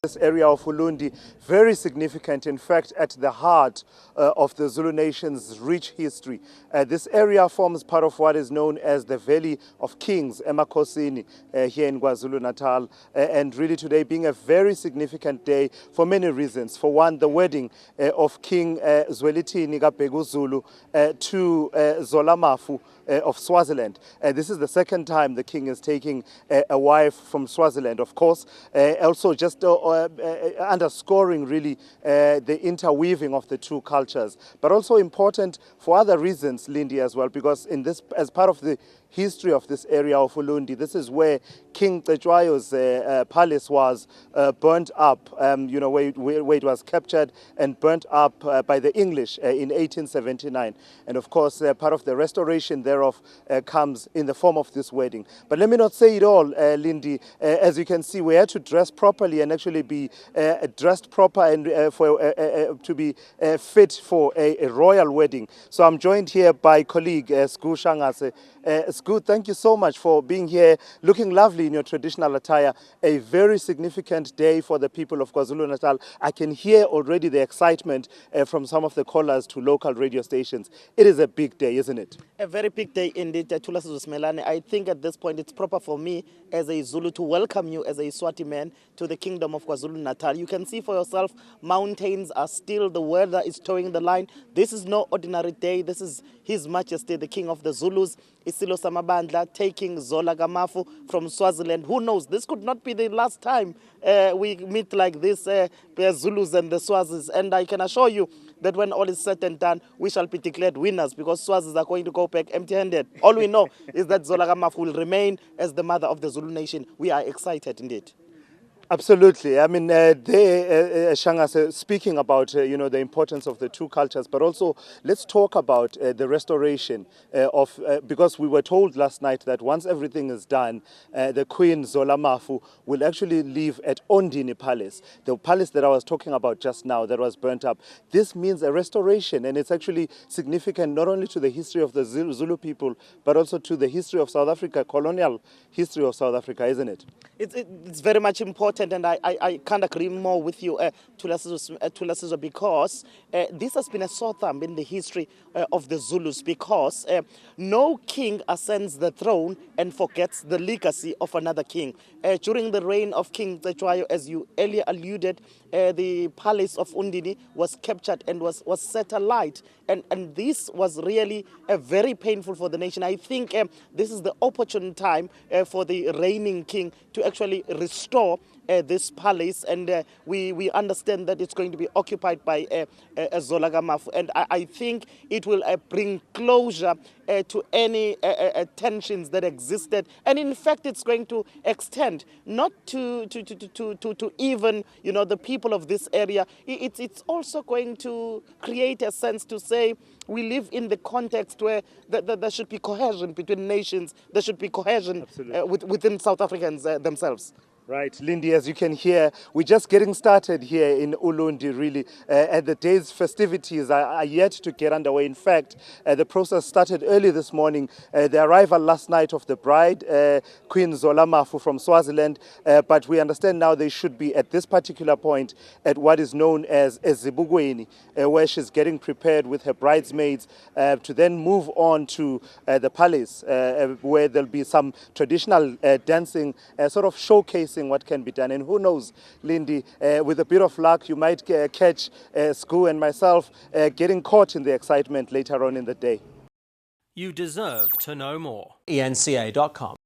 This area of Ulundi, very significant, in fact, at the heart of the Zulu nation's rich history. This area forms part of what is known as the Valley of Kings, Emakosini, here in KwaZulu-Natal, and really today being a very significant day for many reasons. For one, the wedding of King Zwelinthini Zulu to Zolamafu of Swaziland. This is the second time the king is taking a wife from Swaziland, of course. Also just underscoring really the interweaving of the two cultures, but also important for other reasons, Lindy, as well, because in this, as part of the history of this area of Ulundi, this is where King Goodwill's palace was burnt up, where it was captured and burnt up by the English in 1879. And of course, part of the restoration thereof comes in the form of this wedding. But let me not say it all, Lindy. As you can see, we had to dress properly and actually be dressed proper and to be fit for a royal wedding. So I'm joined here by colleague Sgu Shangase. Sgu, thank you so much for being here, looking lovely in your traditional attire. A very significant day for the people of KwaZulu-Natal. I can hear already the excitement from some of the callers to local radio stations. It is a big day, isn't it? A very big day indeed, Thulasizwe Simelane. I think at this point it's proper for me as a Zulu to welcome you as a Swati man to the kingdom of KwaZulu-Natal. You can see for yourself, mountains are still, the weather is towing the line. This is no ordinary day. This is His Majesty, the King of the Zulus, Isilo Samabandla, taking Zola Gamafu from Swaziland. Who knows? This could not be the last time we meet like this, Zulus and the Swazis. And I can assure you that when all is said and done, we shall be declared winners because Swazis are going to go back empty-handed. All we know is that Zola Gamafu will remain as the mother of the Zulu nation. We are excited indeed. Absolutely. I mean, Shangase, speaking about, the importance of the two cultures, but also let's talk about the restoration because we were told last night that once everything is done, the Queen Zolamafu will actually live at Ondini Palace, the palace that I was talking about just now that was burnt up. This means a restoration, and it's actually significant not only to the history of the Zulu people, but also to the history of South Africa, colonial history of South Africa, isn't it? It's very much important. And I can't agree more with you, Thulasizwe, because this has been a sore thumb in the history of the Zulus, because no king ascends the throne and forgets the legacy of another king. During the reign of King Goodwill, as you earlier alluded, the palace of Undini was captured and was set alight. And this was really very painful for the nation. I think this is the opportune time for the reigning king to actually restore this palace, and we understand that it's going to be occupied by Zola Gamafu, and I think it will bring closure to any tensions that existed, and in fact it's going to extend not to even the people of this area. It's also going to create a sense to say we live in the context where there should be cohesion between nations. There should be cohesion within South Africans themselves. Right, Lindy, as you can hear, we're just getting started here in Ulundi, really, and the day's festivities are yet to get underway. In fact, the process started early this morning. The arrival last night of the bride, Queen Zolamafu from Swaziland, but we understand now they should be at this particular point at what is known as Ezibukweni, where she's getting prepared with her bridesmaids to then move on to the palace, where there'll be some traditional dancing, sort of showcasing what can be done. And who knows, Lindy, with a bit of luck, you might catch Sgu and myself getting caught in the excitement later on in the day. You deserve to know more. eNCA.com